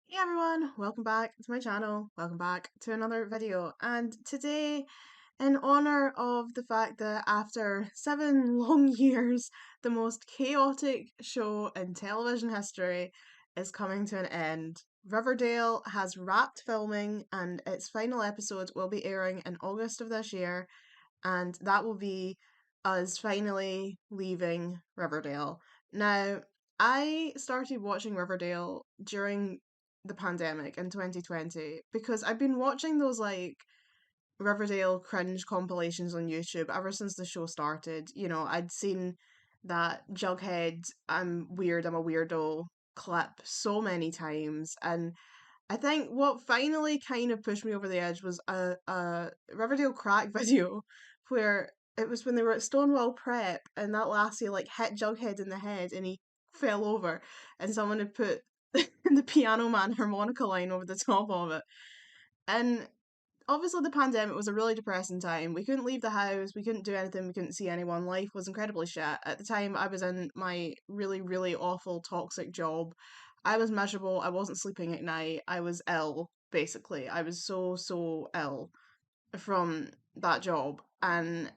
Hey everyone, welcome back to my channel. Welcome back to another video. And today, in honor of the fact that after 7 long years, the most chaotic show in television history is coming to an end. Riverdale has wrapped filming and its final episode will be airing in August of this year, and that will be us finally leaving Riverdale. Now, I started watching Riverdale during the pandemic in 2020 because I've been watching those Riverdale cringe compilations on YouTube ever since the show started. You know, I'd seen that Jughead, I'm weird, I'm a weirdo clip so many times, and I think what finally kind of pushed me over the edge was a Riverdale crack video where it was when they were at Stonewall Prep and that lassie hit Jughead in the head and he fell over and someone had put the Piano Man harmonica line over the top of it. And obviously the pandemic was a really depressing time. We couldn't leave the house, we couldn't do anything, we couldn't see anyone. Life was incredibly shit. At the time I was in my really, really awful toxic job. I was miserable, I wasn't sleeping at night, I was ill, basically. I was so, so ill from that job. And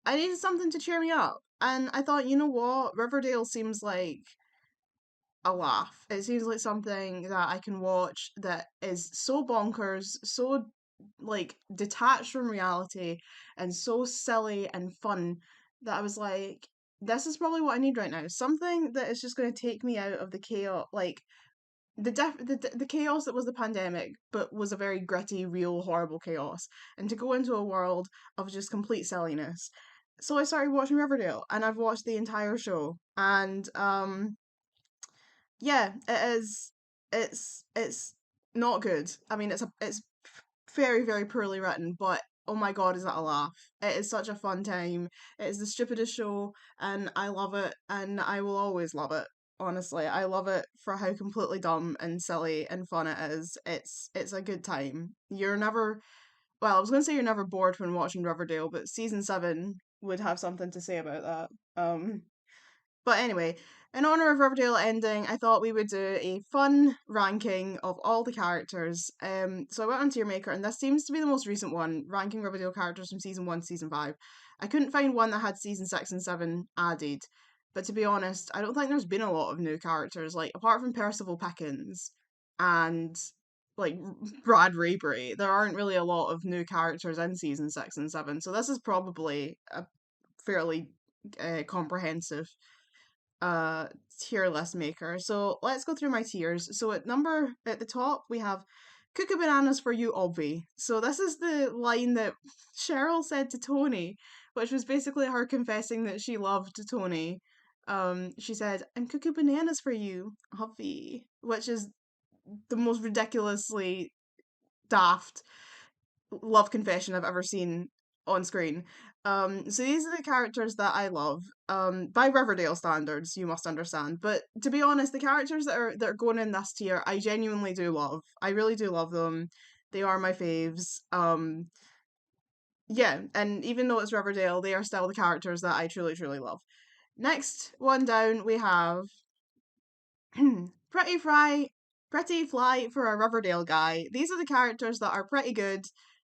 I needed something to cheer me up. And I thought, you know what? Riverdale seems like a laugh. It seems like something that I can watch that is so bonkers, so detached from reality, and so silly and fun that I was like, this is probably what I need right now. Something that is just going to take me out of the chaos, like the chaos that was the pandemic, but was a very gritty, real, horrible chaos, and to go into a world of just complete silliness. So I started watching Riverdale, and I've watched the entire show, and yeah, it is. It's not good. I mean, it's very very poorly written, but oh my god, is that a laugh? It is such a fun time. It is the stupidest show, and I love it, and I will always love it. Honestly, I love it for how completely dumb and silly and fun it is. It's a good time. You're never well, I was gonna say you're never bored when watching Riverdale, but season 7 would have something to say about that. But anyway, in honor of Riverdale ending, I thought we would do a fun ranking of all the characters. So I went on Tier Maker, and this seems to be the most recent one, ranking Riverdale characters from season 1 to season 5. I couldn't find one that had season 6 and 7 added, but to be honest, I don't think there's been a lot of new characters, like, apart from Percival Pickens and, like, Brad Raybury, there aren't really a lot of new characters in season 6 and 7, so this is probably a fairly comprehensive uh tier list maker. So let's go through my tiers. So at the top we have Cuckoo Bananas for you, Obvi. So this is the line that Cheryl said to Tony, which was basically her confessing that she loved Tony. She said, "I'm Cuckoo Bananas for you, Obvi," which is the most ridiculously daft love confession I've ever seen on screen. So these are the characters that I love. By Riverdale standards, you must understand. But to be honest, the characters that are going in this tier, I genuinely do love. I really do love them. They are my faves. Yeah, and even though it's Riverdale, they are still the characters that I truly, truly love. Next one down, we have Pretty Fry, Pretty Fly for a Riverdale guy. These are the characters that are pretty good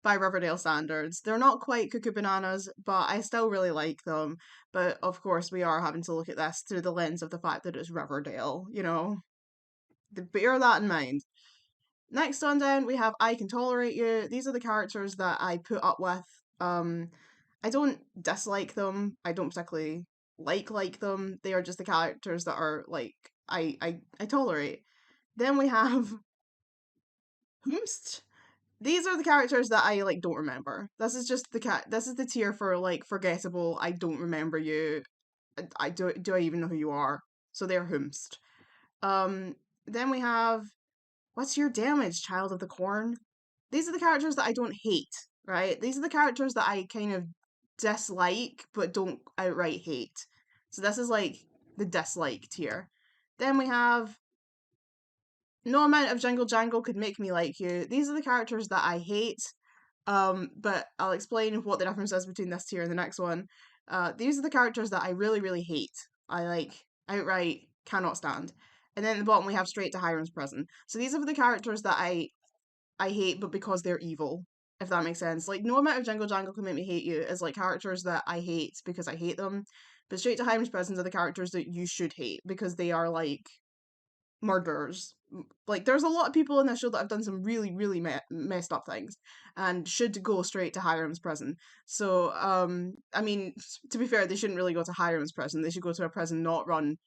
by Riverdale standards. They're not quite Cuckoo Bananas, but I still really like them. But of course, we are having to look at this through the lens of the fact that it's Riverdale, you know? Bear that in mind. Next on down, we have I Can Tolerate You. These are the characters that I put up with. Um, I don't dislike them. I don't particularly like them. They are just the characters that are like I tolerate. Then we have Hoomst. These are the characters that I like don't remember. This is just the cat. This is the tier for like forgettable. I don't remember you. I do I even know who you are? So they're Hoomst. Um. Then we have What's Your Damage, Child of the Corn? These are the characters that I don't hate, right? These are the characters that I kind of dislike but don't outright hate. So this is like the dislike tier. Then we have No Amount of Jingle Jangle Could Make Me Like You. These are the characters that I hate. But I'll explain what the difference is between this tier and the next one. These are the characters that I really, really hate. I like outright cannot stand. And then at the bottom we have straight to Hiram's prison. So these are the characters that I hate, but because they're evil, if that makes sense. Like, no amount of Jingle Jangle can make me hate you is like characters that I hate because I hate them. But straight to Hiram's prisons are the characters that you should hate because they are like murderers. Like, there's a lot of people in this show that have done some really, really messed up things and should go straight to Hiram's prison. So, I mean, to be fair, they shouldn't really go to Hiram's prison. They should go to a prison not run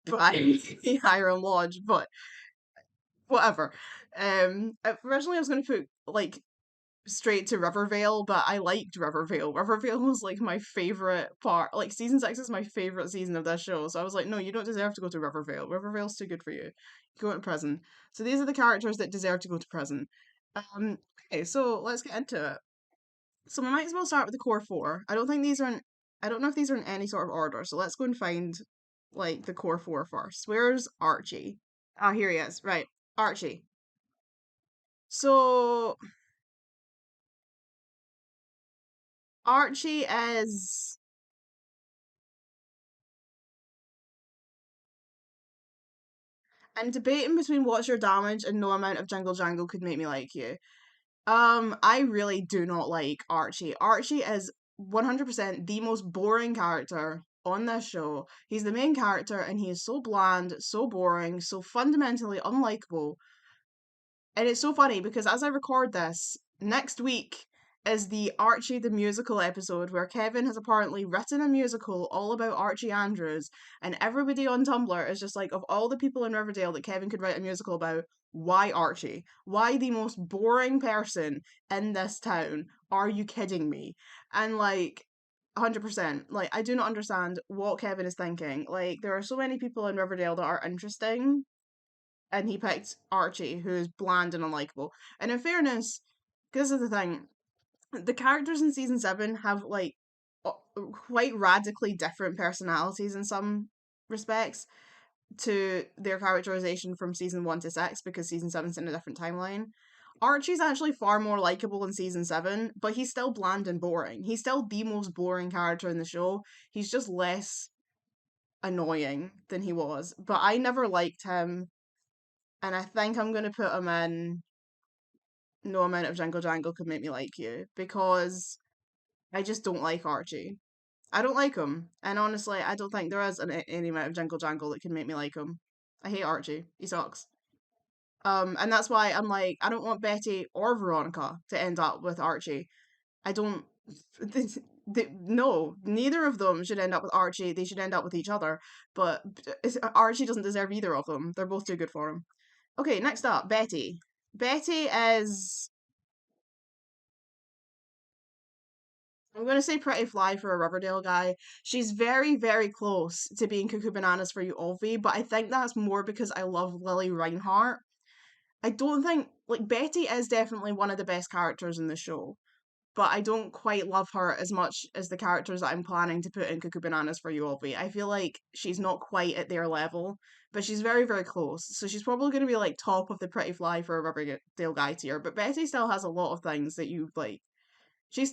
by Hiram Lodge, but whatever. Originally I was going to put, like, straight to Riverdale, but I liked Riverdale. Riverdale was like my favorite part. Like season 6 is my favorite season of this show. So I was like, no, you don't deserve to go to Riverdale. Riverdale's too good for you. Go to prison. So these are the characters that deserve to go to prison. Um, okay, so let's get into it. So we might as well start with the core four. I don't know if these are in any sort of order. So let's go and find like the core four first. Where's Archie? Ah, here he is. Right, Archie. So Archie is I'm debating between What's Your Damage and No Amount of Jingle Jangle Could Make Me Like You. I really do not like Archie. Archie is 100% the most boring character on this show. He's the main character and he is so bland, so boring, so fundamentally unlikable. And it's so funny because as I record this, next week is the Archie the Musical episode where Kevin has apparently written a musical all about Archie Andrews, and everybody on Tumblr is just like, of all the people in Riverdale that Kevin could write a musical about, why Archie? Why the most boring person in this town? Are you kidding me? And like, 100%. Like, I do not understand what Kevin is thinking. Like, there are so many people in Riverdale that are interesting, and he picked Archie, who is bland and unlikable. And in fairness, this is the thing, the characters in season 7 have like quite radically different personalities in some respects to their characterization from season 1 to 6 because season 7's in a different timeline. Archie's actually far more likable in season 7, but he's still bland and boring. He's still the most boring character in the show. He's just less annoying than he was. But I never liked him, and I think I'm going to put him in No Amount of Jingle Jangle Could Make Me Like You because I just don't like Archie. I don't like him, and honestly, I don't think there is any amount of Jingle Jangle that can make me like him. I hate Archie. He sucks. And that's why I'm like, I don't want Betty or Veronica to end up with Archie. I don't. No, neither of them should end up with Archie. They should end up with each other. But Archie doesn't deserve either of them. They're both too good for him. Okay, next up, Betty. Betty is, I'm gonna say Pretty Fly for a Riverdale guy. She's very, very close to being Cuckoo Bananas for you, Olvie, but I think that's more because I love Lily Reinhart. I don't think, like, Betty is definitely one of the best characters in the show, but I don't quite love her as much as the characters that I'm planning to put in Cuckoo Bananas for you, Olvie. I feel like she's not quite at their level, but she's very, very close. So she's probably going to be like top of the Pretty Fly for a Riverdale guy tier, but Betty still has a lot of things that you like. She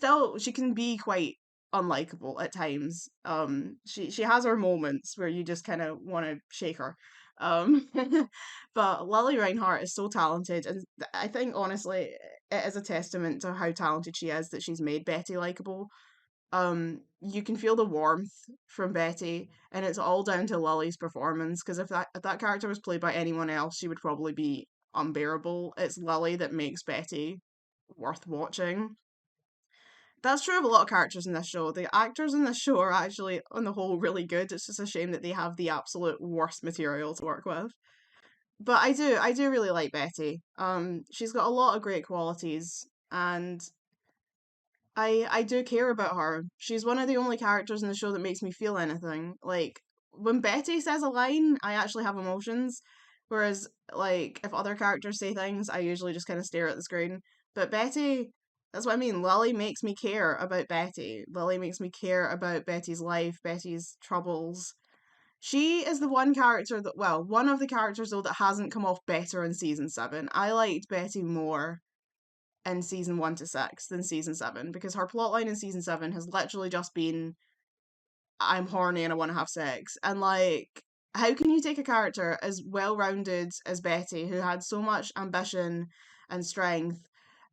can be quite unlikable at times. She has her moments where you just kind of want to shake her. Um, but Lily Reinhart is so talented, and I think honestly it is a testament to how talented she is that she's made Betty likable. You can feel the warmth from Betty, and it's all down to Lily's performance. Because if that character was played by anyone else, she would probably be unbearable. It's Lily that makes Betty worth watching. That's true of a lot of characters in this show. The actors in this show are actually, on the whole, really good. It's just a shame that they have the absolute worst material to work with. But I do really like Betty. She's got a lot of great qualities, and I do care about her. She's one of the only characters in the show that makes me feel anything. Like when Betty says a line, I actually have emotions. Whereas like if other characters say things, I usually just kind of stare at the screen. But Betty, that's what I mean. Lily makes me care about Betty. Lily makes me care about Betty's life, Betty's troubles. She is the one character that, well, one of the characters though that hasn't come off better in season 7. I liked Betty more in season 1 to 6 than season 7 because her plotline in season 7 has literally just been I'm horny and I want to have sex, and like how can you take a character as well-rounded as Betty, who had so much ambition and strength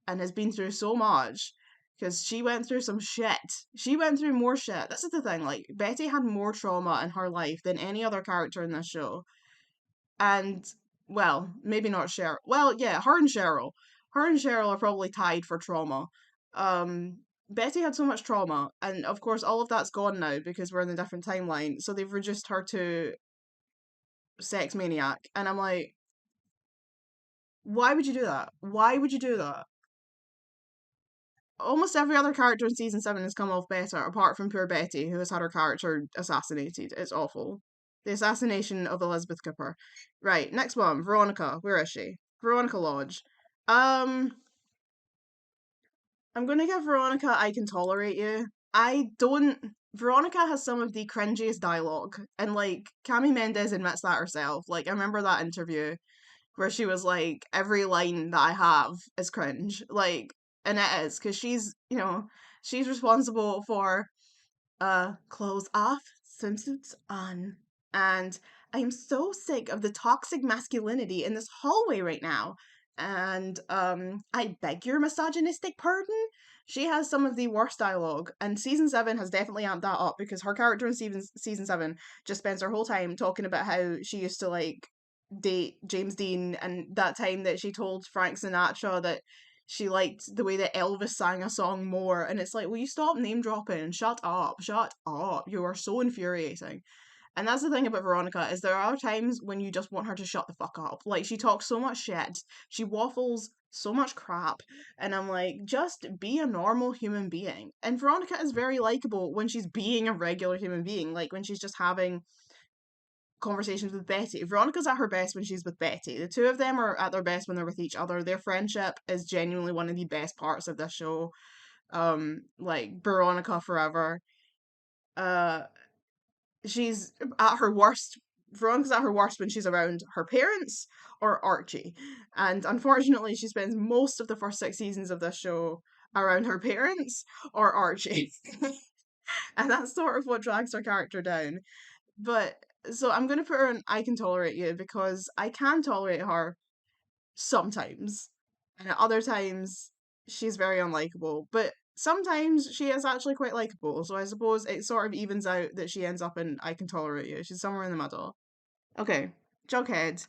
and has been through so much, because she went through some shit. She went through more shit. This is the thing, like, Betty had more trauma in her life than any other character in this show. And, well, maybe not Cheryl. Well, yeah, her and Cheryl. Her and Cheryl are probably tied for trauma. Betty had so much trauma, and of course, all of that's gone now because we're in a different timeline. So they've reduced her to sex maniac, and I'm like, why would you do that? Why would you do that? Almost every other character in season 7 has come off better, apart from poor Betty, who has had her character assassinated. It's awful. The assassination of Elizabeth Cooper. Right, next one. Veronica. Where is she? Veronica Lodge. Um, I'm gonna give Veronica I Can Tolerate You. I don't. Veronica has some of the cringiest dialogue, and like, Cami Mendes admits that herself. Like, I remember that interview where she was like, every line that I have is cringe. Like, and it is, because she's, she's responsible for clothes off, swimsuits on. And I'm so sick of the toxic masculinity in this hallway right now. And I beg your misogynistic pardon? She has some of the worst dialogue, and season 7 has definitely amped that up because her character in season 7 just spends her whole time talking about how she used to like date James Dean, and that time that she told Frank Sinatra that she liked the way that Elvis sang a song more. And it's like, will you stop name dropping? Shut up. Shut up. You are so infuriating. And that's the thing about Veronica, is there are times when you just want her to shut the fuck up. Like, she talks so much shit. She waffles so much crap. And I'm like, just be a normal human being. And Veronica is very likable when she's being a regular human being. Like, when she's just having conversations with Betty. Veronica's at her best when she's with Betty. The two of them are at their best when they're with each other. Their friendship is genuinely one of the best parts of this show. Like, Veronica forever. Uh, she's at her worst. Veronica's at her worst when she's around her parents or Archie. And unfortunately, she spends most of the first 6 seasons of this show around her parents or Archie. And that's sort of what drags her character down. But so I'm gonna put her in I Can Tolerate You because I can tolerate her sometimes. And at other times she's very unlikable. But sometimes she is actually quite likable. So I suppose it sort of evens out that she ends up in I Can Tolerate You. She's somewhere in the middle. Okay. Jughead.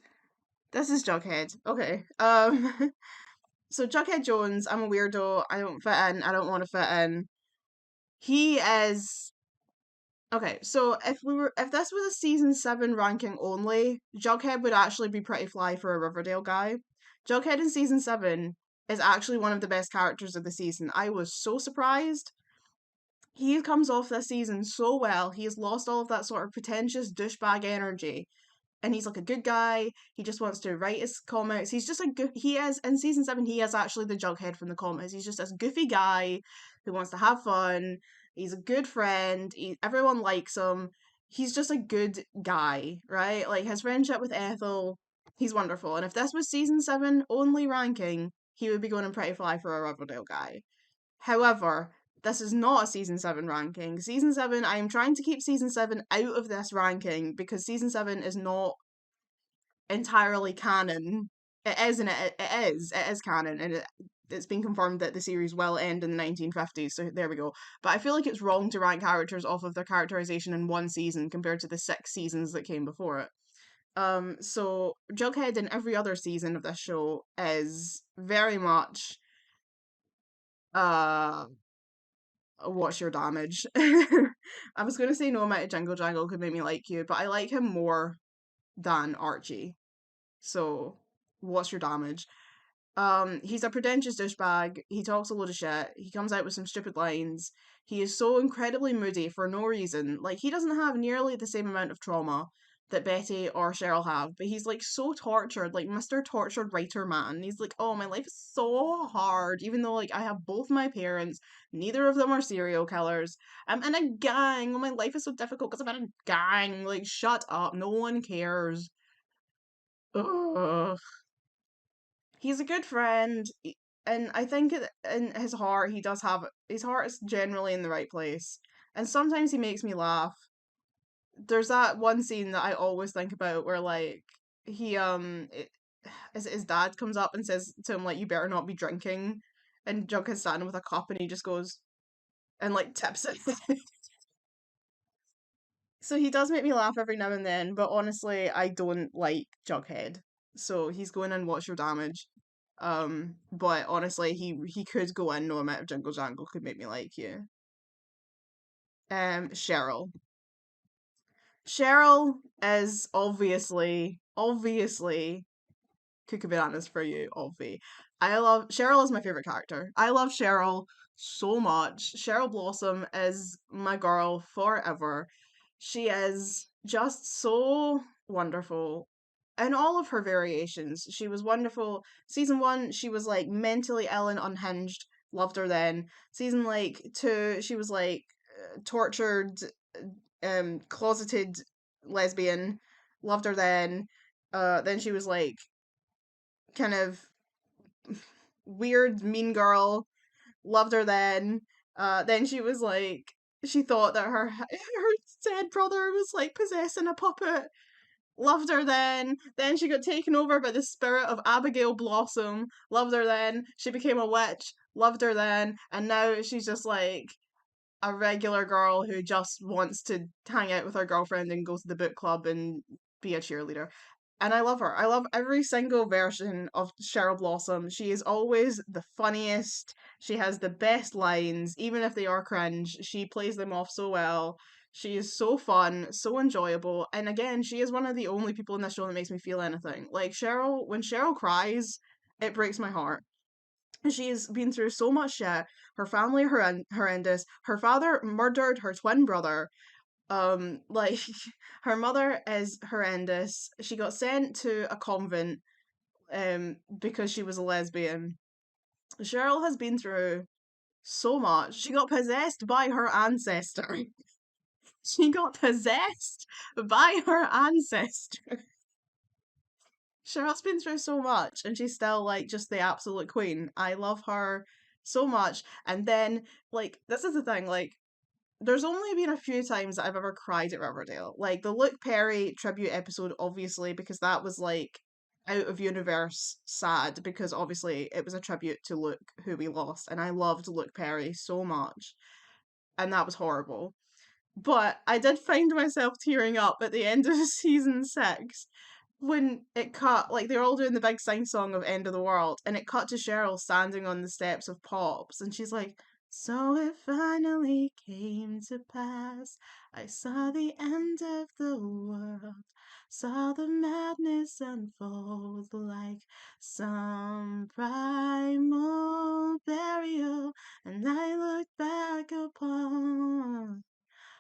This is Jughead. Okay. So Jughead Jones, I'm a weirdo. I don't fit in. I don't want to fit in. He is Okay, so if this was a season 7 ranking only, Jughead would actually be pretty fly for a Riverdale guy. Jughead in season 7 is actually one of the best characters of the season. I was so surprised. He comes off this season so well. He has lost all of that sort of pretentious douchebag energy, and he's like a good guy. He just wants to write his comics. He's just he is in season 7. He is actually the Jughead from the comics. He's just this goofy guy who wants to have fun. He's a good friend. Everyone likes him. He's just a good guy, right? Like, his friendship with Ethel, he's wonderful. And if this was season 7 only ranking, he would be going in pretty fly for a Riverdale guy. However, this is not a season 7 ranking. Season 7, I am trying to keep season 7 out of this ranking because season 7 is not entirely canon. It is, and it is canon, and it's been confirmed that the series will end in the 1950s, so there we go. But I feel like it's wrong to rank characters off of their characterization in one season compared to the 6 seasons that came before it. So Jughead in every other season of this show is very much uh what's your damage? I was gonna say no amount of Jingle Jangle could make me like you, but I like him more than Archie. So, what's your damage? He's a pretentious douchebag. He talks a load of shit. He comes out with some stupid lines. He is so incredibly moody for no reason. Like, he doesn't have nearly the same amount of trauma that Betty or Cheryl have, but he's like so tortured, like Mr. Tortured Writer Man. He's like, oh, my life is so hard, even though like I have both my parents, neither of them are serial killers. I'm in a gang. Oh, my life is so difficult because I'm in a gang. Like, shut up. No one cares. Ugh. He's a good friend, and I think in his heart he does have his heart is generally in the right place. And sometimes he makes me laugh, there's that one scene that I always think about where like he his dad comes up and says to him like you better not be drinking, and Jughead's standing with a cup and he just goes and like tips it. So he does make me laugh every now and then, but honestly, I don't like Jughead. So he's going in What's Your Damage. But honestly, he could go in No Amount of Jingle Jangle could make me like you. Cheryl. Cheryl is obviously Cuckoo Bananas for you, Olfie. I love Cheryl is my favorite character. I love Cheryl so much. Cheryl Blossom is my girl forever. She is just so wonderful in all of her variations. She was wonderful. Season one, she was like mentally ill and unhinged. Loved her then. Season like two, she was like tortured, closeted lesbian. Loved her then. Then she was like kind of weird mean girl. Loved her then. Then she was like she thought that her dead brother was like possessing a puppet. Loved her then. Then she got taken over by the spirit of Abigail Blossom. Loved her then. She became a witch. Loved her then. And now she's just like a regular girl who just wants to hang out with her girlfriend and go to the book club and be a cheerleader. And I love her. I love every single version of Cheryl Blossom. She is always the funniest. She has the best lines, even if they are cringe. She plays them off so well. She is so fun, so enjoyable. And again, she is one of the only people in this show that makes me feel anything. Like Cheryl, when Cheryl cries, it breaks my heart. She's been through so much shit. Her family horrendous. Her father murdered her twin brother. Like her mother is horrendous. She got sent to a convent because she was a lesbian. Cheryl has been through so much. She got possessed by her ancestor. She got possessed by her ancestor. Cheryl's been through so much and she's still like just the absolute queen. I love her so much. And then like this is the thing, like there's only been a few times that I've ever cried at Riverdale. Like the Luke Perry tribute episode, obviously, because that was like out of universe sad because obviously it was a tribute to Luke who we lost and I loved Luke Perry so much and that was horrible. But I did find myself tearing up at the end of season 6 when it cut, like they were all doing the big sing song of End of the World, and it cut to Cheryl standing on the steps of Pops, and she's like, so it finally came to pass. I saw the end of the world, saw the madness unfold like some primal burial, and I looked back upon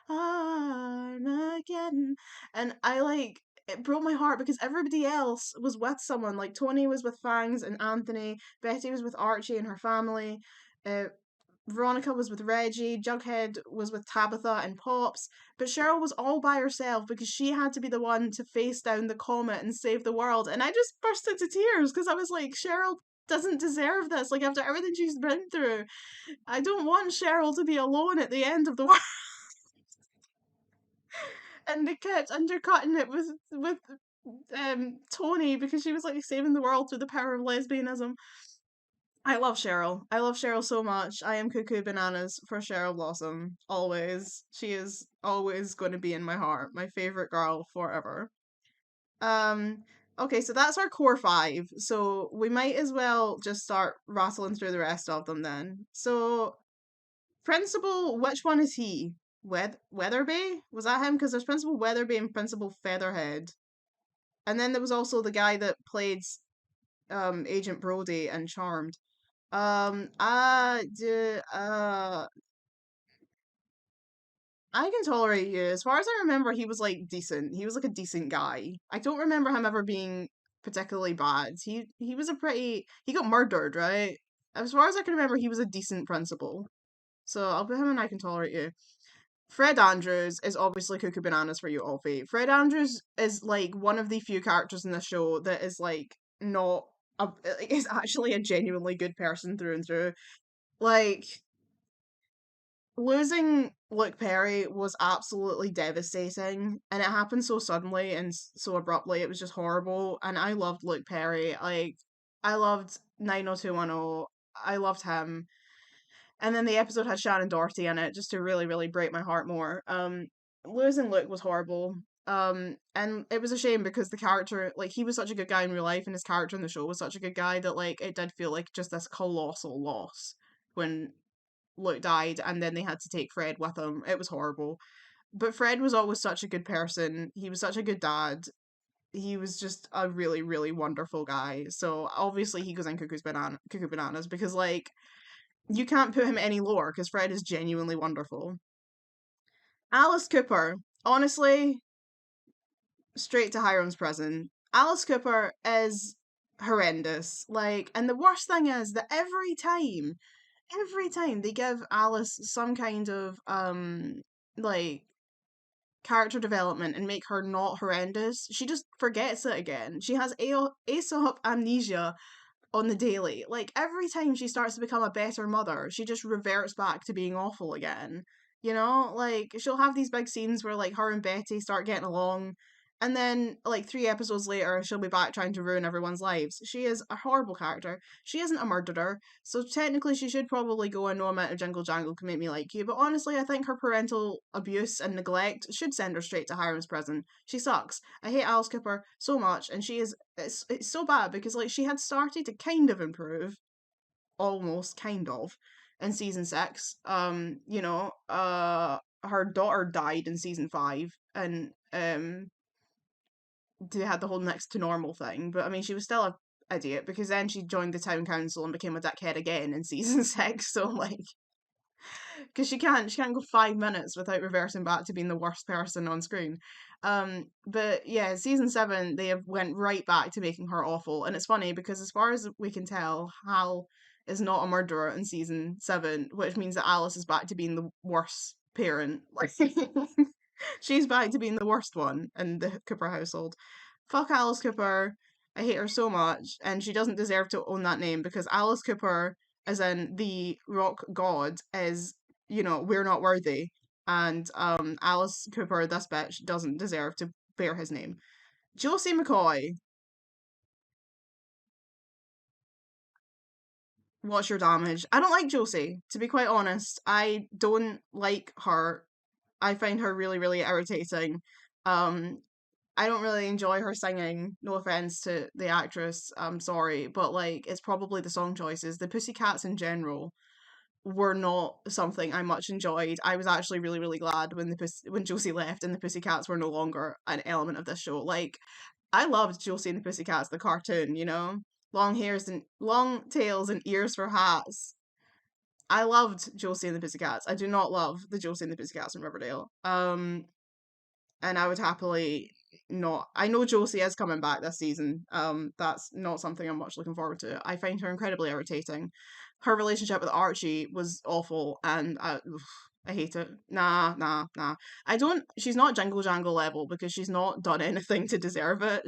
Armageddon. And I like it broke my heart because everybody else was with someone. Like Tony was with Fangs and Anthony, Betty was with Archie and her family, uh, Veronica was with Reggie, Jughead was with Tabitha and Pops, but Cheryl was all by herself because she had to be the one to face down the comet and save the world. And I just burst into tears because I was like, Cheryl doesn't deserve this. Like after everything she's been through, I don't want Cheryl to be alone at the end of the world. And they kept undercutting it with Tony because she was like saving the world through the power of lesbianism. I love Cheryl. I love Cheryl so much. I am cuckoo bananas for Cheryl Blossom. Always. She is always going to be in my heart. My favorite girl forever. Um okay, so that's our core 5. So we might as well just start rattling through the rest of them then. So Principal, which one is he? Weatherby? Was that him? Because there's Principal Weatherby and Principal Featherhead. And then there was also the guy that played Agent Brody in Charmed. I can tolerate you. As far as I remember, he was like decent. He was like a decent guy. I don't remember him ever being particularly bad. He was a pretty he got murdered, right? As far as I can remember, he was a decent principal. So I'll put him in I can tolerate you. Fred Andrews is obviously Cuckoo Bananas for you, Alfie. Fred Andrews is like one of the few characters in the show that is like not is actually a genuinely good person through and through. Like losing Luke Perry was absolutely devastating, and it happened so suddenly and so abruptly. It was just horrible. And I loved Luke Perry. Like, I loved 90210. I loved him. And then the episode had Shannon Doherty in it just to really, really break my heart more. Losing Luke was horrible. And it was a shame because the character, like, he was such a good guy in real life, and his character in the show was such a good guy that, like, it did feel like just this colossal loss when Luke died, and then they had to take Fred with them. It was horrible. But Fred was always such a good person. He was such a good dad. He was just a really, really wonderful guy. So obviously he goes in cuckoo bananas because, like, you can't put him any lower because Fred is genuinely wonderful. Alice Cooper, honestly, straight to Hiram's prison. Alice Cooper is horrendous. Like, and the worst thing is that every time they give Alice some kind of like character development and make her not horrendous, she just forgets it again. She has Aesop amnesia on the daily. Like, every time she starts to become a better mother, she just reverts back to being awful again. You know, like, she'll have these big scenes where, like, her and Betty start getting along, and then, like, 3 episodes later, she'll be back trying to ruin everyone's lives. She is a horrible character. She isn't a murderer, so technically she should probably go, and no amount of jingle jangle can make me like you, but honestly, I think her parental abuse and neglect should send her straight to Hiram's prison. She sucks. I hate Alice Cooper so much, and she is it's so bad because, like, she had started to kind of improve, almost kind of, in season 6. Her daughter died in season 5, and they had the whole next to normal thing. But I mean, she was still a idiot because then she joined the town council and became a dickhead again in season 6. So, like, because she can't go 5 minutes without reversing back to being the worst person on screen. But yeah, season 7 they have went right back to making her awful, and it's funny because as far as we can tell, Hal is not a murderer in season 7, which means that Alice is back to being the worst parent. Like, she's back to being the worst one in the Cooper household. Fuck Alice Cooper. I hate her so much, and she doesn't deserve to own that name because Alice Cooper, as in the rock god, is, we're not worthy. And Alice Cooper, this bitch, doesn't deserve to bear his name. Josie McCoy, what's your damage? I don't like Josie, to be quite honest. I don't like her. I find her really, really irritating. Um, I don't really enjoy her singing. No offense to the actress, I'm sorry, but, like, it's probably the song choices. The Pussycats in general were not something I much enjoyed. I was actually really, really glad when when Josie left and the Pussycats were no longer an element of this show. Like, I loved Josie and the Pussycats, the cartoon, long tails and ears for hats. I loved Josie and the Pussycats. I do not love the Josie and the Pussycats in Riverdale. And I would happily not. I know Josie is coming back this season. That's not something I'm much looking forward to. I find her incredibly irritating. Her relationship with Archie was awful, and I hate it. Nah, nah, nah. I don't. She's not Jingle Jangle level because she's not done anything to deserve it.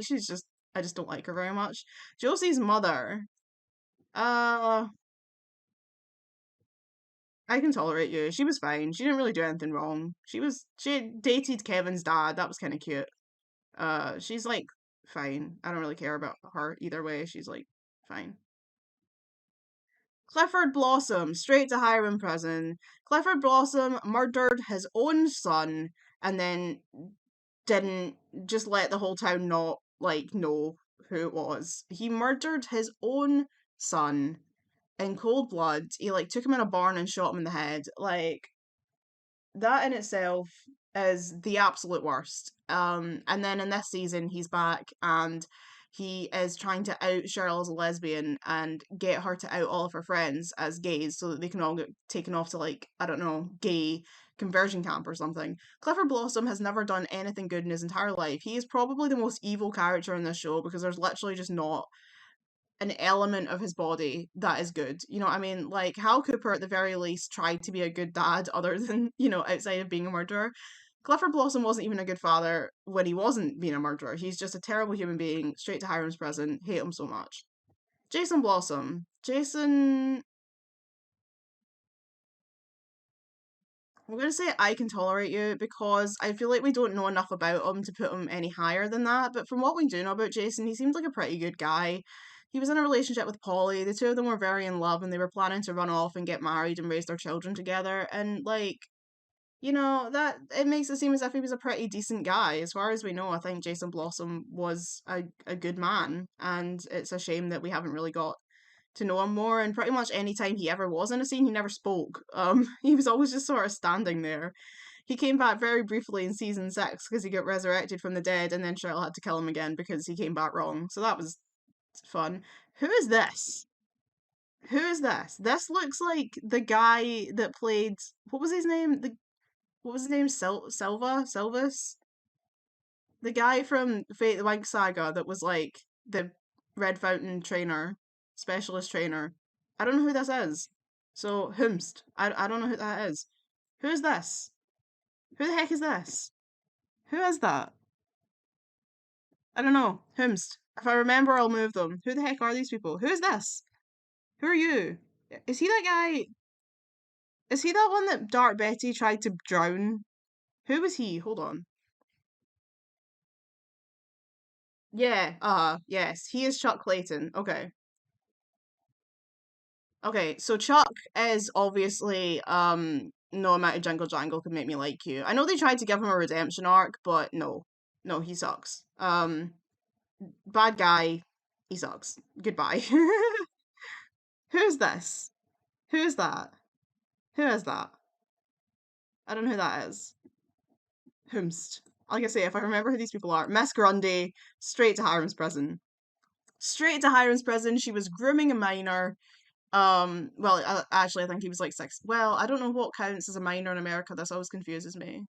I just don't like her very much. Josie's mother. Uh, I can tolerate you. She was fine. She didn't really do anything wrong. She dated Kevin's dad. That was kind of cute. She's, like, fine. I don't really care about her either way. She's, like, fine. Clifford Blossom, straight to Hiram prison. Clifford Blossom murdered his own son and then didn't just let the whole town not, like, know who it was. He murdered his own son in cold blood. He, like, took him in a barn and shot him in the head. Like, that in itself is the absolute worst. And then in this season, he's back and he is trying to out Cheryl as a lesbian and get her to out all of her friends as gays so that they can all get taken off to, like, I don't know, gay conversion camp or something. Clifford Blossom has never done anything good in his entire life. He is probably the most evil character in this show because there's literally just not an element of his body that is good. You know what I mean? Like, Hal Cooper, at the very least, tried to be a good dad other than, outside of being a murderer. Clifford Blossom wasn't even a good father when he wasn't being a murderer. He's just a terrible human being, straight to Hiram's prison. Hate him so much. Jason Blossom. Jason I'm gonna say I can tolerate you because I feel like we don't know enough about him to put him any higher than that. But from what we do know about Jason, he seems like a pretty good guy. He was in a relationship with Polly. The two of them were very in love and they were planning to run off and get married and raise their children together. And like, that it makes it seem as if he was a pretty decent guy. As far as we know, I think Jason Blossom was a good man, and it's a shame that we haven't really got to know him more. And pretty much any time he ever was in a scene, he never spoke. He was always just sort of standing there. He came back very briefly in season 6 because he got resurrected from the dead, and then Cheryl had to kill him again because he came back wrong. So that was fun. Who is this? Who is this? This looks like the guy that played, what was his name? What was his name? Silvus? The guy from Fate the Winx Saga that was like the Red Fountain trainer, specialist trainer. I don't know who this is. So, Humst. I don't know who that is. Who is this? Who the heck is this? Who is that? I don't know. Humst. If I remember, I'll move them. Who the heck are these people? Who is this? Who are you? Is he that guy? Is he that one that Dark Betty tried to drown? Who was he? Hold on. Yeah, yes. He is Chuck Clayton. Okay. Okay, so Chuck is obviously no amount of Jingle Jangle could make me like you. I know they tried to give him a redemption arc, but no. No, he sucks. Bad guy, he sucks. Goodbye. Who is this? Who is that? Who is that? I don't know who that is. Whomst. Like I say, if I remember who these people are, Miss Grundy, straight to Hiram's prison. Straight to Hiram's prison. She was grooming a minor. Well, actually, I think he was like 6. Well, I don't know what counts as a minor in America. This always confuses me.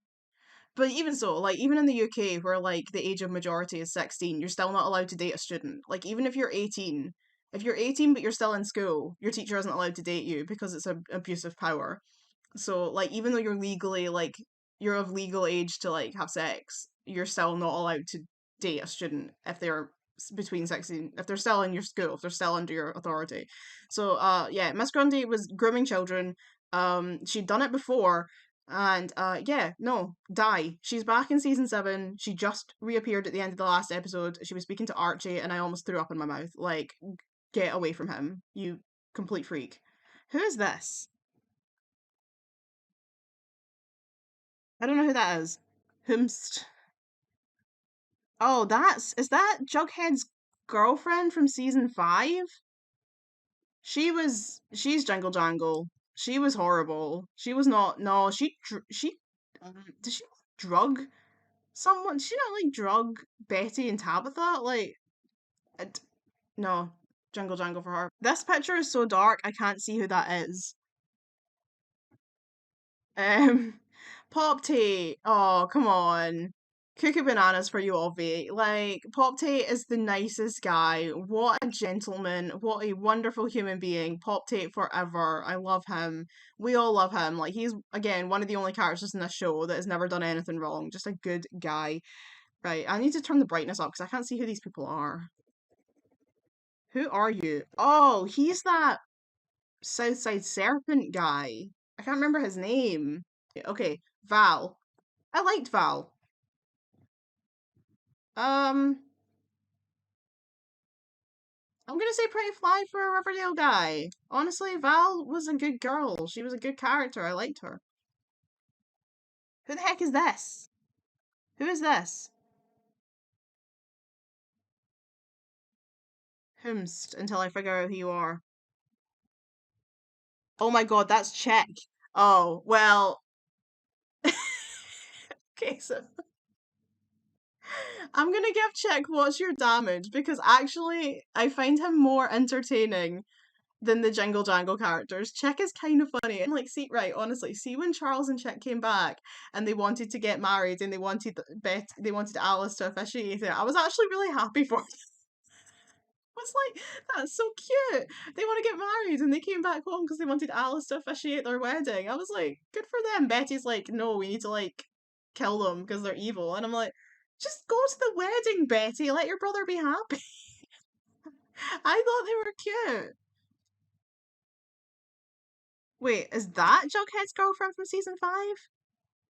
But even so, like, even in the UK, where like the age of majority is 16, you're still not allowed to date a student. Like, even if you're 18, if you're 18 but you're still in school, your teacher isn't allowed to date you because it's an abuse of power. So, like, even though you're legally, like, you're of legal age to, like, have sex, you're still not allowed to date a student if they're between 16, if they're still in your school, if they're still under your authority. So, yeah, Miss Grundy was grooming children. She'd done it before, and, yeah, no, die. She's back in season 7. She just reappeared at the end of the last episode. She was speaking to Archie, and I almost threw up in my mouth. Like, get away from him, you complete freak. Who is this? I don't know who that is. Whomst. Oh, is that Jughead's girlfriend from season 5? She's Jangle Jangle. She was horrible. She was not, no, did she drug someone? Did she not like drug Betty and Tabitha? Like, I d- no, Jangle Jangle for her. This picture is so dark, I can't see who that is. Um, Pop Tate. Oh, come on. Cuckoo bananas for you, Ovi. Like, Pop Tate is the nicest guy. What a gentleman. What a wonderful human being. Pop Tate forever. I love him. We all love him. Like, he's, again, one of the only characters in this show that has never done anything wrong. Just a good guy. Right, I need to turn the brightness up because I can't see who these people are. Who are you? Oh, he's that Southside Serpent guy. I can't remember his name. Okay, Val. I liked Val. Um, I'm gonna say pretty fly for a Riverdale guy. Honestly, Val was a good girl. She was a good character. I liked her. Who the heck is this? Who is this? Whomst, until I figure out who you are. Oh my god, that's Check. Oh, well. Okay, so I'm gonna give Check What's Your Damage because actually I find him more entertaining than the Jingle Jangle characters. Chick is kind of funny. And like, see, right, honestly, see when Charles and Chick came back and they wanted to get married and they wanted Alice to officiate it. I was actually really happy for them. I was like, that's so cute. They want to get married and they came back home because they wanted Alice to officiate their wedding. I was like, good for them. Betty's like, no, we need to like kill them because they're evil. And I'm like, just go to the wedding, Betty. Let your brother be happy. I thought they were cute. Wait, is that Jughead's girlfriend from season 5?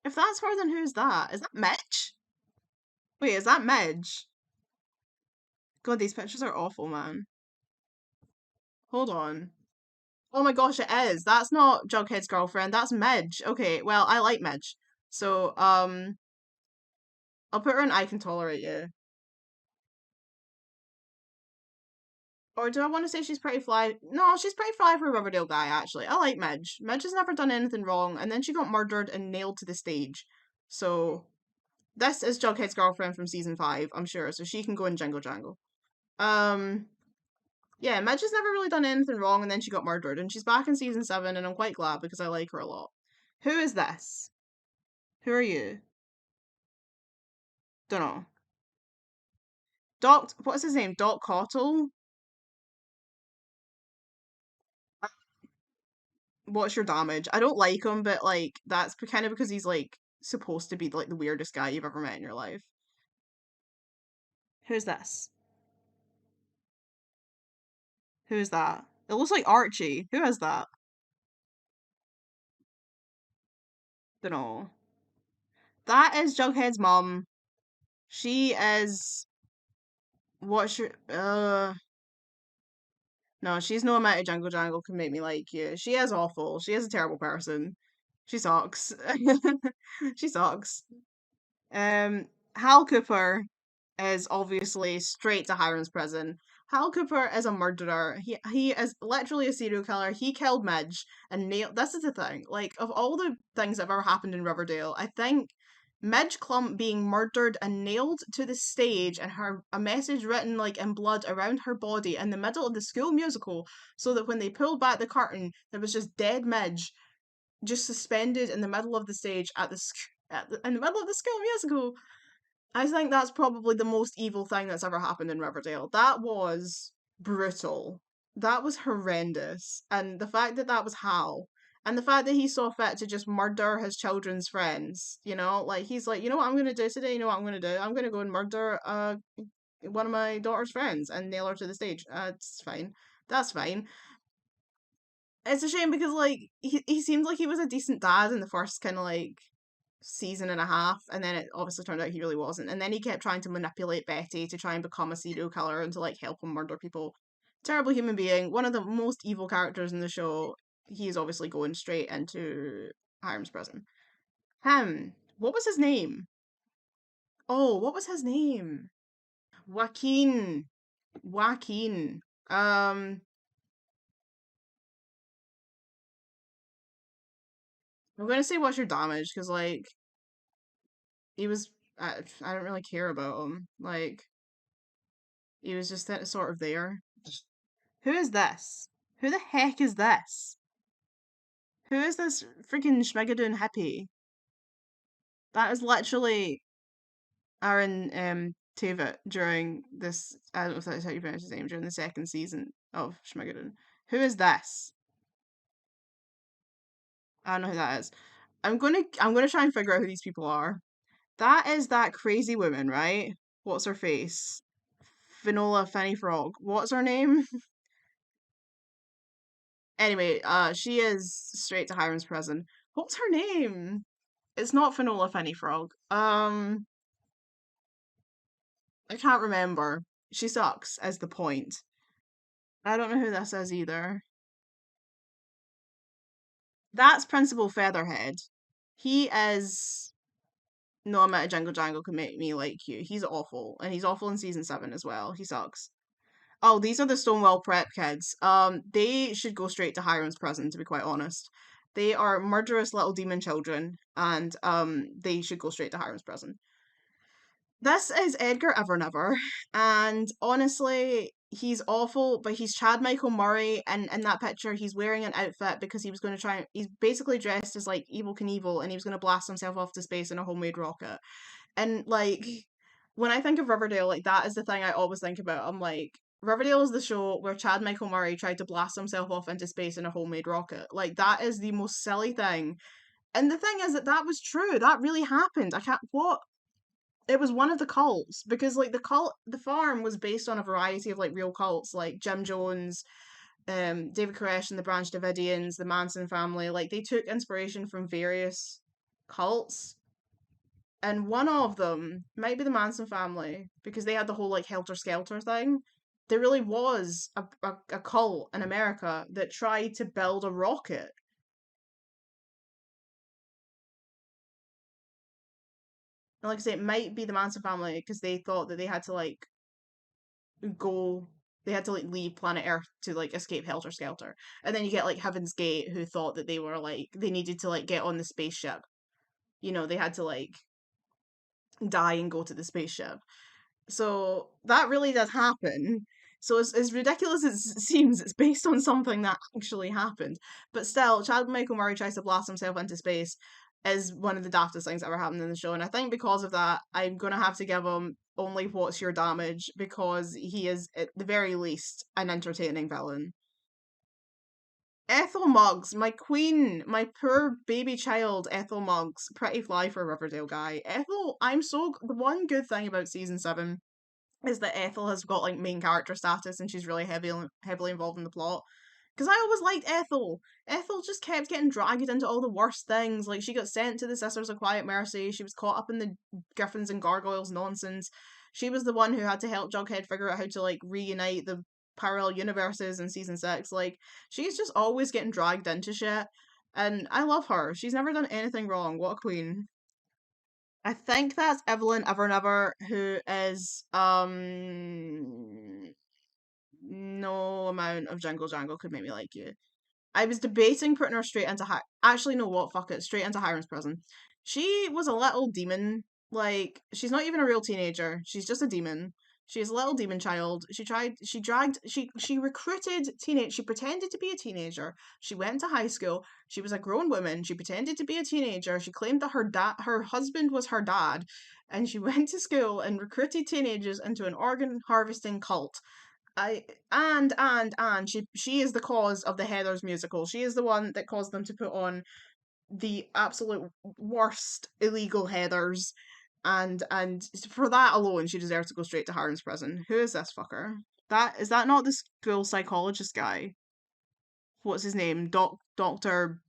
If that's her, then who's that? Is that Mitch? Wait, is that Midge? God, these pictures are awful, man. Hold on. Oh my gosh, it is. That's not Jughead's girlfriend. That's Midge. Okay, well, I like Midge. So, I'll put her in I Can Tolerate You. Or do I want to say she's pretty fly? No, she's pretty fly for a Riverdale guy, actually. I like Midge. Midge has never done anything wrong, and then she got murdered and nailed to the stage. So, this is Jughead's girlfriend from season 5, I'm sure, so she can go in Jingle Jangle. Um, yeah, Midge has never really done anything wrong, and then she got murdered, and she's back in season 7, and I'm quite glad because I like her a lot. Who is this? Who are you? Dunno. What's his name? Doc Cottle? What's your damage? I don't like him, but like, that's kind of because he's like supposed to be like the weirdest guy you've ever met in your life. Who's this? Who's that? It looks like Archie. Who is that? Dunno. That is Jughead's mum. She is. What's your. No, she's no amount of Jungle Jangle can make me like you. She is awful. She is a terrible person. She sucks. She sucks. Hal Cooper is obviously straight to Hiram's prison. Hal Cooper is a murderer. He is literally a serial killer. He killed Midge and nailed. This is the thing. Like of all the things that have ever happened in Riverdale, I think Midge Clump being murdered and nailed to the stage and her a message written like in blood around her body in the middle of the school musical, so that when they pulled back the curtain, there was just dead Midge just suspended in the middle of the stage in the middle of the school musical. I think that's probably the most evil thing that's ever happened in Riverdale. That was brutal. That was horrendous. And the fact that that was Hal, and the fact that he saw fit to just murder his children's friends, like he's like, you know what I'm gonna do today? You know what I'm gonna do? I'm gonna go and murder one of my daughter's friends and nail her to the stage. It's fine. That's fine. It's a shame because like he seemed like he was a decent dad in the first kind of like season and a half, and then it obviously turned out he really wasn't. And then he kept trying to manipulate Betty to try and become a serial killer and to like help him murder people. Terrible human being, one of the most evil characters in the show. He's obviously going straight into Hiram's prison. What was his name? Oh, what was his name? Joaquin. Joaquin. Um, I'm gonna say what's your damage because like he was. I don't really care about him. Like he was just sort of there. Who is this? Who the heck is this? Who is this freaking Schmigadoon hippie? That is literally Aaron Tveit during this. I don't know if that's how you pronounce his name, during the second season of Schmigadoon. Who is this? I don't know who that is. I'm gonna try and figure out who these people are. That is that crazy woman, right? What's her face? Finola Fanny Frog. What's her name? Anyway, she is straight to Hiram's prison. What's her name? It's not Finola Fanny Frog. I can't remember. She sucks, as the point. I don't know who this is either. That's Principal Featherhead. He is no amount of Jangle Jangle can make me like you. He's awful. And he's awful in season 7 as well. He sucks. Oh, these are the Stonewall Prep kids. They should go straight to Hiram's prison, to be quite honest. They are murderous little demon children, and they should go straight to Hiram's prison. This is Edgar Evernever, and honestly, he's awful, but he's Chad Michael Murray, and in that picture, he's wearing an outfit because he was going to try. He's basically dressed as like Evil Knievel, and he was going to blast himself off to space in a homemade rocket. And like, when I think of Riverdale, like that is the thing I always think about. I'm like, Riverdale is the show where Chad Michael Murray tried to blast himself off into space in a homemade rocket. Like that is the most silly thing. And the thing is that that was true. That really happened. I can't. What it was one of the cults because like the farm was based on a variety of like real cults like Jim Jones, David Koresh and the Branch Davidians, the Manson family, like they took inspiration from various cults, and one of them might be the Manson family because they had the whole like helter skelter thing. There really was a cult in America that tried to build a rocket. And like I say, it might be the Manson family because they thought that they had to like go they had to like leave planet Earth to like escape Helter Skelter. And then you get like Heaven's Gate who thought that they were like they needed to like get on the spaceship. You know, they had to like die and go to the spaceship. So that really does happen. So as ridiculous as it seems, it's based on something that actually happened. But still, Chad Michael Murray tries to blast himself into space is one of the daftest things that ever happened in the show. And I think because of that, I'm gonna have to give him only What's Your Damage because he is at the very least an entertaining villain. Ethel Muggs, my queen, my poor baby child, Ethel Muggs, pretty fly for a Riverdale guy. Ethel, the one good thing about season 7 is that Ethel has got like main character status and she's really heavily involved in the plot. Because I always liked Ethel. Ethel just kept getting dragged into all the worst things. Like she got sent to the Sisters of Quiet Mercy. She was caught up in the Griffins and Gargoyles nonsense. She was the one who had to help Jughead figure out how to like reunite the parallel universes in season 6. Like she's just always getting dragged into shit. And I love her. She's never done anything wrong. What a queen. I think that's Evelyn Evernever, who is no amount of Jingle Jangle could make me like you. I was debating putting her straight into actually no what fuck it, straight into Hiram's prison. She was a little demon. Like she's not even a real teenager. She's just a demon. She's a little demon child. She recruited teenage she pretended to be a teenager. She went to high school. She was a grown woman. She pretended to be a teenager. She claimed that her husband was her dad, and she went to school and recruited teenagers into an organ harvesting cult. I and she is the cause of the Heathers musical. She is the one that caused them to put on the absolute worst illegal Heathers, and for that alone, she deserves to go straight to Harren's prison. Who is this fucker? That is that not the school psychologist guy? What's his name? Doctor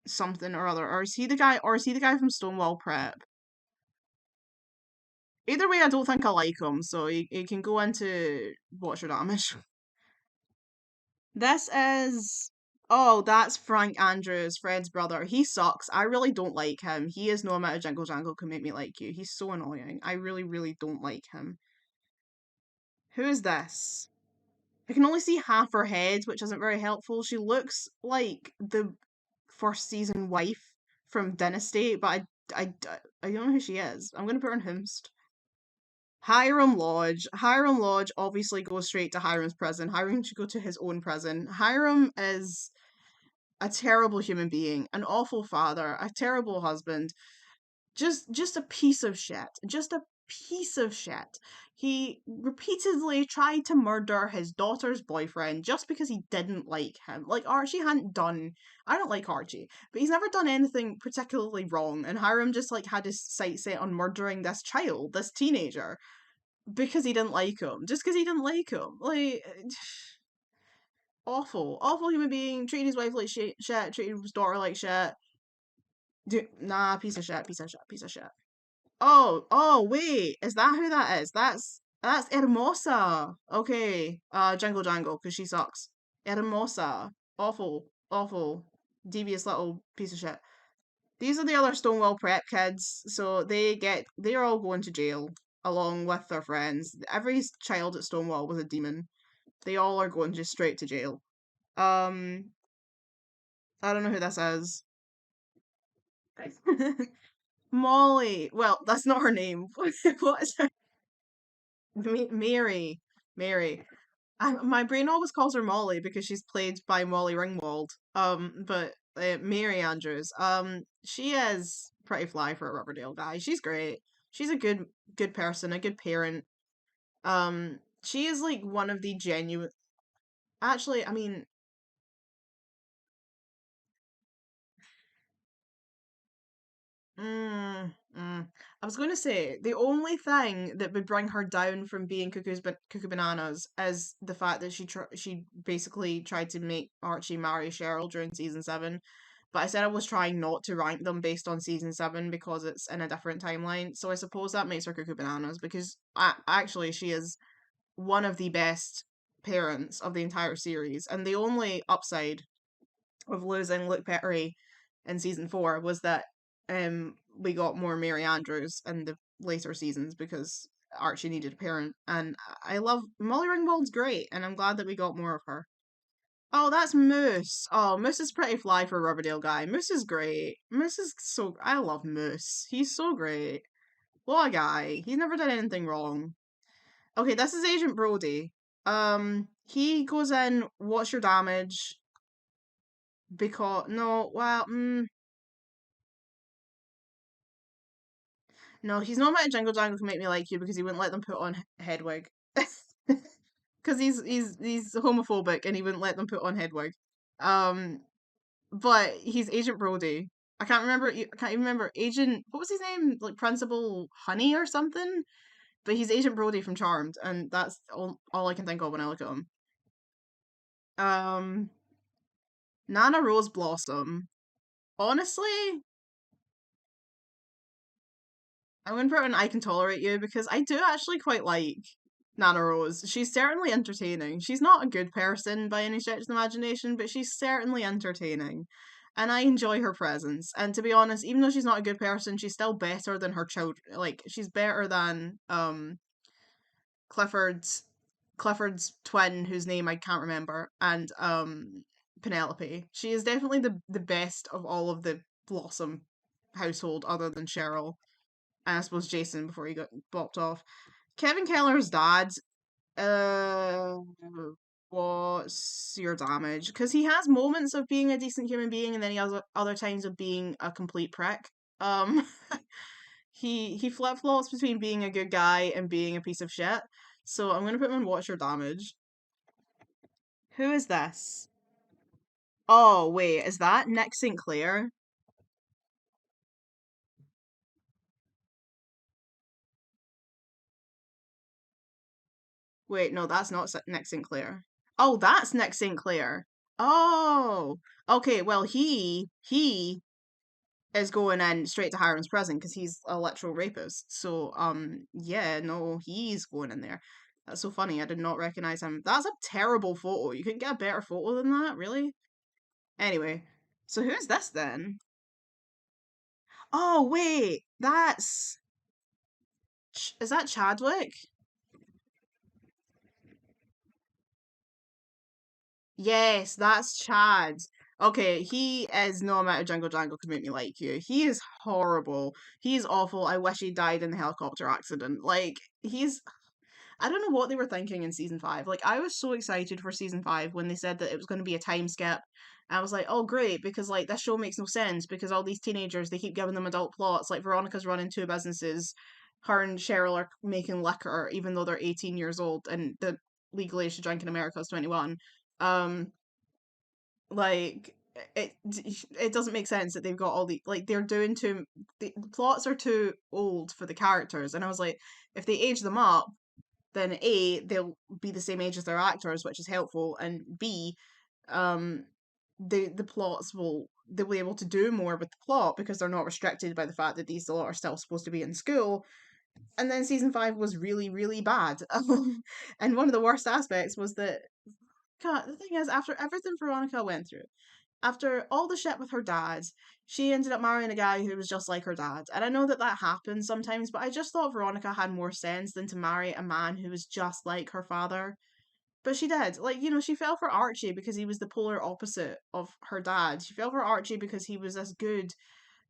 something or other, or is he the guy? Or is he the guy from Stonewall Prep? Either way, I don't think I like him, so he can go into Watch Your Damage. This is. Oh, that's Frank Andrews, Fred's brother. He sucks. I really don't like him. He is no amount of Jingle Jangle can make me like you. He's so annoying. I really, really don't like him. Who is this? I can only see half her head, which isn't very helpful. She looks like the first season wife from Dynasty, but I don't know who she is. I'm gonna put her in Hoomst. Hiram Lodge. Hiram Lodge obviously goes straight to Hiram's prison. Hiram should go to his own prison. Hiram is a terrible human being, an awful father, a terrible husband, just a piece of shit. Just a piece of shit. He repeatedly tried to murder his daughter's boyfriend just because he didn't like him. Like Archie hadn't done I don't like Archie, but he's never done anything particularly wrong, and Hiram just like had his sights set on murdering this child, this teenager, because he didn't like him. Just because he didn't like him. Like awful human being, treating his wife like shit, treating his daughter like shit. Nah, piece of shit, piece of shit, piece of shit. Oh, wait, is that who that is? That's Hermosa. Okay, Jingle Jangle, because she sucks. Hermosa, awful, devious little piece of shit. These are the other Stonewall Prep kids, so they're all going to jail along with their friends. Every child at Stonewall was a demon. They all are going just straight to jail. Um, I don't know who this is. Molly. Well, that's not her name. What is her? Mary. Mary. My brain always calls her Molly because she's played by Molly Ringwald. But Mary Andrews. She is pretty fly for a Riverdale guy. She's great. She's a good person, a good parent. She is like one of the genuine. Actually, I mean, Mm. I was going to say the only thing that would bring her down from being Cuckoo Bananas is the fact that she basically tried to make Archie marry Cheryl during season 7. But I said I was trying not to rank them based on season 7 because it's in a different timeline. So I suppose that makes her Cuckoo Bananas because actually she is one of the best parents of the entire series. And the only upside of losing Luke Perry in season 4 was that we got more Mary Andrews in the later seasons because Archie needed a parent. And I love Molly Ringwald's great, and I'm glad that we got more of her. Oh, that's Moose. Oh, Moose is pretty fly for a Riverdale guy. Moose is great. Moose is so. I love Moose. He's so great. What a guy. He's never done anything wrong. Okay, this is Agent Brody. He goes in. What's your damage? Because no, well, no, he's not about Jingle Jangle Can Make Me Like You because he wouldn't let them put on Hedwig. Because he's homophobic and he wouldn't let them put on Hedwig. Um, but he's Agent Brody. I can't remember. I can't even remember Agent. What was his name? Like Principal Honey or something. But he's Agent Brody from Charmed, and that's all I can think of when I look at him. Um, Nana Rose Blossom. Honestly, I'm gonna put an I Can Tolerate You because I do actually quite like Nana Rose. She's certainly entertaining. She's not a good person by any stretch of the imagination, but she's certainly entertaining. And I enjoy her presence. And to be honest, even though she's not a good person, she's still better than her children. Like she's better than Clifford's Clifford's twin, whose name I can't remember, and Penelope. She is definitely the best of all of the Blossom household, other than Cheryl and I suppose Jason before he got bopped off. Kevin Keller's dad, uh, what's your damage? Because he has moments of being a decent human being, and then he has other times of being a complete prick. Um, he flip flops between being a good guy and being a piece of shit. So I'm gonna put him on What's Your Damage. Who is this? Oh wait, is that Nick St. Clair? Wait, no, that's not Nick St. Clair. Oh, that's Nick St. Clair. Oh, okay. Well, he is going in straight to Hiram's prison because he's a literal rapist. So, yeah, no, he's going in there. That's so funny. I did not recognize him. That's a terrible photo. You couldn't get a better photo than that, really? Anyway, so who's this then? Oh, wait, that's is that Chadwick? Yes, that's Chad. Okay, he is no amount of Jungle Jangle can make me like you. He is horrible. He's awful. I wish he died in the helicopter accident. Like, I don't know what they were thinking in season 5. Like, I was so excited for season 5 when they said that it was going to be a time skip. I was like, oh, great, because, like, this show makes no sense because all these teenagers, they keep giving them adult plots. Like, Veronica's running 2 businesses. Her and Cheryl are making liquor, even though they're 18 years old, and the legal age to drink in America is 21. Um, like it doesn't make sense that they've got all the like they're doing too the plots are too old for the characters, and I was like, if they age them up, then A, they'll be the same age as their actors, which is helpful, and B, um the plots will they'll be able to do more with the plot because they're not restricted by the fact that these lot are still supposed to be in school. And then season 5 was really really bad. And one of the worst aspects was that God, the thing is, after everything Veronica went through, after all the shit with her dad, she ended up marrying a guy who was just like her dad. And I know that that happens sometimes, but I just thought Veronica had more sense than to marry a man who was just like her father. But she did. Like, she fell for Archie because he was the polar opposite of her dad. She fell for Archie because he was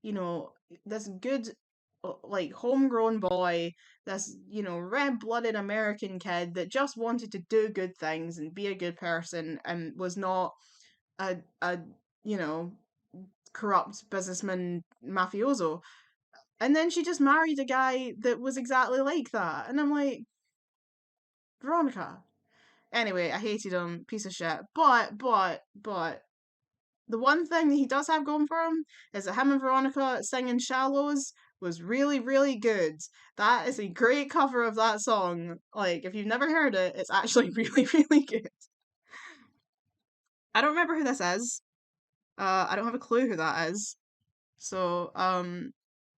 you know, this good, like, homegrown boy, this, red blooded American kid that just wanted to do good things and be a good person and was not a you know corrupt businessman mafioso. And then she just married a guy that was exactly like that, and I'm like, Veronica. Anyway, I hated him, piece of shit. But the one thing that he does have going for him is that him and Veronica singing "Shallows" was really, really good. That is a great cover of that song. Like, if you've never heard it, it's actually really, really good. I don't remember who this is. I don't have a clue who that is. So,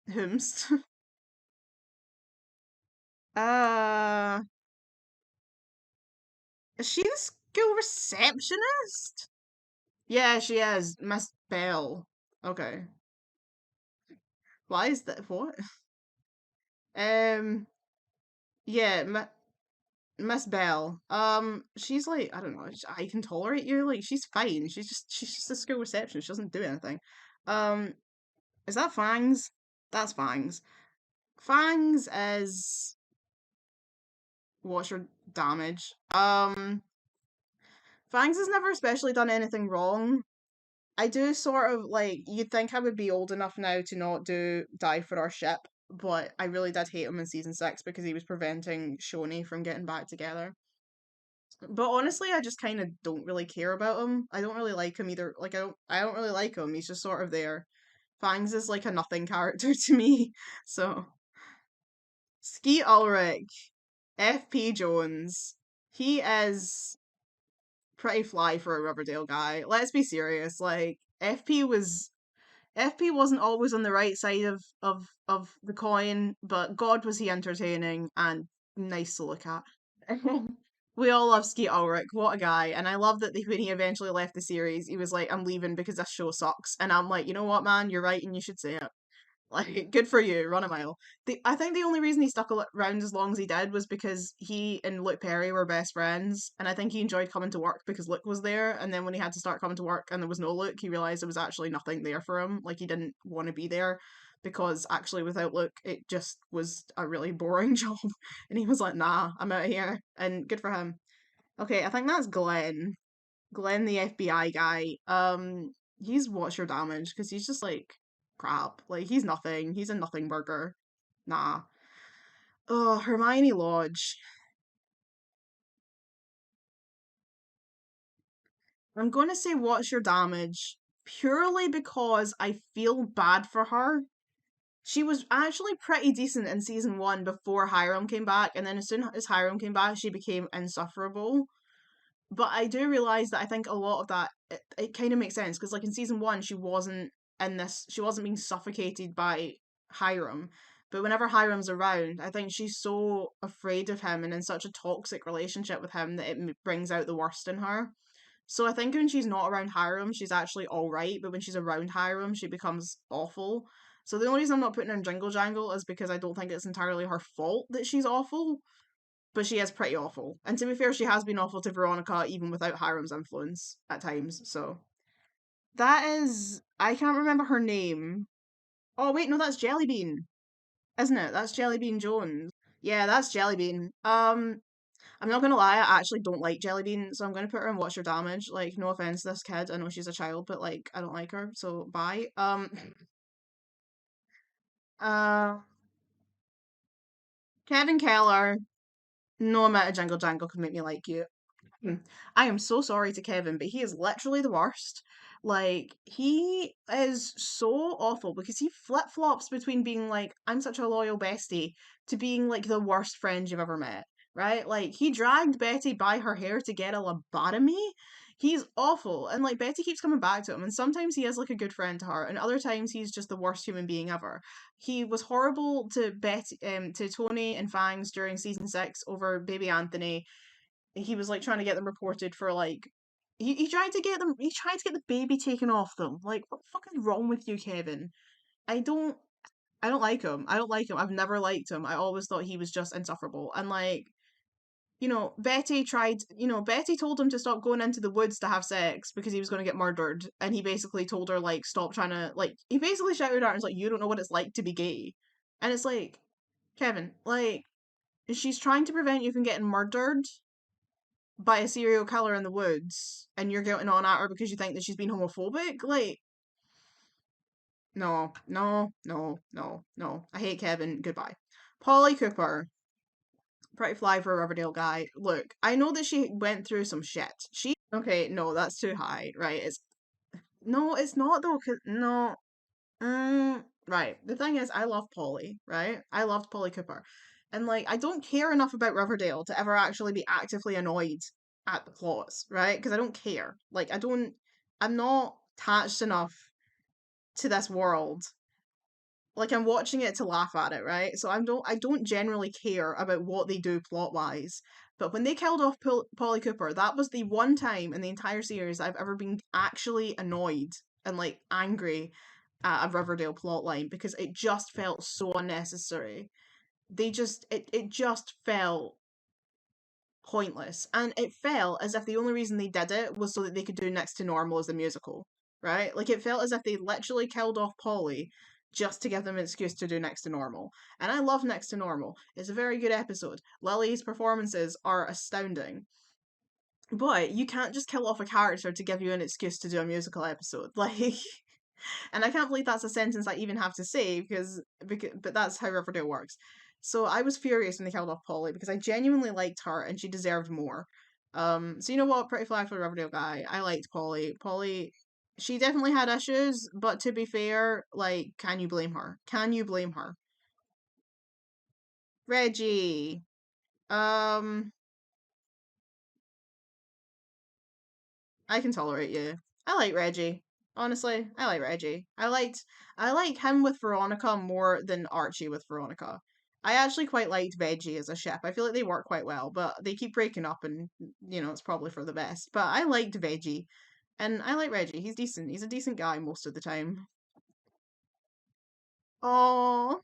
whomst? uh, is she the school receptionist? Yeah, she is. Miss Bell. Okay. Why is that? What? Um, yeah, Miss Bell. She's like, I don't know, I can tolerate you. Like, she's fine. She's just a school receptionist. She doesn't do anything. Um, is that Fangs? That's Fangs. Fangs is what's your damage? Fangs has never especially done anything wrong. I do sort of like you'd think I would be old enough now to not do die for our ship, but I really did hate him in season 6 because he was preventing Shoni from getting back together. But honestly, I just kind of don't really care about him. I don't really like him either. Like I don't really like him. He's just sort of there. Fangs is like a nothing character to me. So Skeet Ulrich, F.P. Jones. He is pretty fly for a Riverdale guy. Let's be serious. Like FP wasn't always on the right side of the coin, but God was he entertaining and nice to look at. We all love Skeet Ulrich. What a guy. And I love that when he eventually left the series, he was like, I'm leaving because this show sucks. And I'm like, you know what, man? You're right and you should say it. Like, good for you. Run a mile. I think the only reason he stuck around as long as he did was because he and Luke Perry were best friends. And I think he enjoyed coming to work because Luke was there. And then when he had to start coming to work and there was no Luke, he realized there was actually nothing there for him. Like, he didn't want to be there because actually without Luke, it just was a really boring job. And he was like, nah, I'm out of here. And good for him. Okay, I think that's Glenn. Glenn, the FBI guy. He's what's your damage because he's just like crap. Like he's nothing. He's a nothing burger. Nah. Oh, Hermione Lodge. I'm going to say what's your damage purely because I feel bad for her. She was actually pretty decent in season 1 before Hiram came back, and then as soon as Hiram came back, she became insufferable. But I do realize that I think a lot of that it kind of makes sense because like in season 1 she wasn't being suffocated by Hiram, but whenever Hiram's around I think she's so afraid of him and in such a toxic relationship with him that it brings out the worst in her. So I think when she's not around Hiram she's actually all right, but when she's around Hiram she becomes awful. So the only reason I'm not putting her in Jingle Jangle is because I don't think it's entirely her fault that she's awful, but she is pretty awful. And to be fair, she has been awful to Veronica even without Hiram's influence at times. So that is, I can't remember her name. Oh wait, no, that's Jellybean, isn't it? That's Jellybean Jones. Yeah, that's Jellybean. I'm not gonna lie, I actually don't like Jellybean, so I'm gonna put her in What's Your Damage. Like, no offense to this kid, I know she's a child, but like, I don't like her, so bye. Uh, Kevin Keller. No amount of Jingle Jangle could make me like you. I am so sorry to Kevin, but he is literally the worst. Like, he is so awful because he flip flops between being like, I'm such a loyal bestie, to being like the worst friend you've ever met, right? Like, he dragged Betty by her hair to get a lobotomy. He's awful. And like, Betty keeps coming back to him, and sometimes he is like a good friend to her, and other times he's just the worst human being ever. He was horrible to to Tony and Fangs during season 6 over baby Anthony. He was like trying to get them reported for like he tried to get the baby taken off them. Like what the fuck is wrong with you, Kevin? I don't I don't like him. I don't like him. I've never liked him. I always thought he was just insufferable. And like, Betty told him to stop going into the woods to have sex because he was going to get murdered. And he basically told her, like, stop trying to, like, he basically shouted at her and was like, you don't know what it's like to be gay. And it's like, Kevin, like, she's trying to prevent you from getting murdered by a serial killer in the woods and you're getting on at her because you think that she's being homophobic? Like, no, no, no, no, no. I hate Kevin. Goodbye. Polly Cooper. Pretty fly for a Riverdale guy. Look, I know that she went through some shit. Okay, no, that's too high, right? No, it's not though, 'cause, no. Right. The thing is, I love Polly, right? I loved Polly Cooper. And like, I don't care enough about Riverdale to ever actually be actively annoyed at the plots, right? Because I don't care. Like, I'm not attached enough to this world. Like, I'm watching it to laugh at it, right? So I don't generally care about what they do plot wise. But when they killed off Polly Cooper, that was the one time in the entire series I've ever been actually annoyed and like angry at a Riverdale plotline because it just felt so unnecessary. It just felt pointless. And it felt as if the only reason they did it was so that they could do Next to Normal as a musical. Right? Like it felt as if they literally killed off Polly just to give them an excuse to do Next to Normal. And I love Next to Normal. It's a very good episode. Lily's performances are astounding. But you can't just kill off a character to give you an excuse to do a musical episode. Like and I can't believe that's a sentence I even have to say because but that's how Riverdale works. So I was furious when they killed off Polly because I genuinely liked her and she deserved more. So you know what, Pretty Flag for the Riverdale guy, I liked Polly. Polly, she definitely had issues, but to be fair, like, can you blame her? Can you blame her? Reggie. Um, I can tolerate you. I like Reggie. Honestly, I like Reggie. I like him with Veronica more than Archie with Veronica. I actually quite liked Veggie as a ship. I feel like they work quite well, but they keep breaking up and it's probably for the best. But I liked Veggie. And I like Reggie. He's decent. He's a decent guy most of the time. Oh,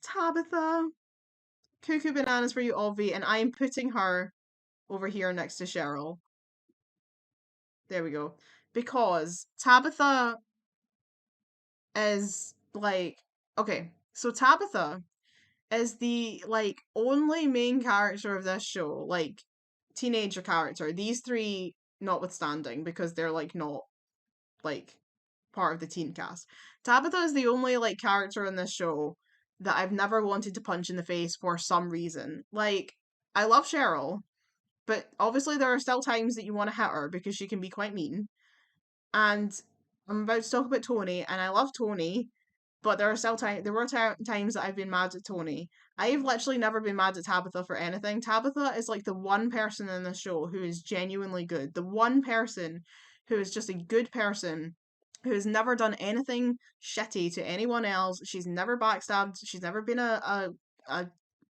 Tabitha. Cuckoo bananas for you, Olvie, and I'm putting her over here next to Cheryl. There we go. Because Tabitha is like okay, so Tabitha is the like only main character of this show, like teenager character. These three notwithstanding, because they're like not like part of the teen cast. Tabitha is the only like character in this show that I've never wanted to punch in the face for some reason. Like, I love Cheryl, but obviously there are still times that you want to hit her because she can be quite mean. And I'm about to talk about Tony, and I love Tony, but there were times that I've been mad at Tony. I've literally never been mad at Tabitha for anything. Tabitha is like the one person in the show who is genuinely good. The one person who is just a good person who has never done anything shitty to anyone else. She's never backstabbed. She's never been a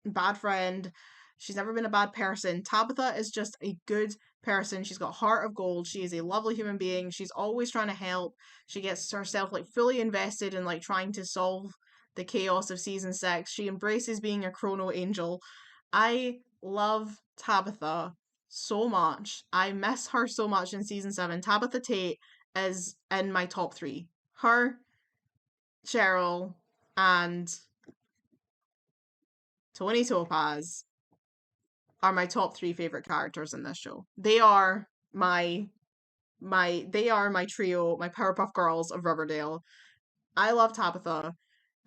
bad friend. She's never been a bad person. Tabitha is just a good person. She's got a heart of gold. She is a lovely human being. She's always trying to help. She gets herself like fully invested in like trying to solve the chaos of season 6. She embraces being a chrono angel. I love Tabitha so much. I miss her so much in season 7. Tabitha Tate is in my top 3. Her, Cheryl, and Tony Topaz are my top 3 favorite characters in this show. They are my trio, my Powerpuff Girls of Riverdale. I love Tabitha,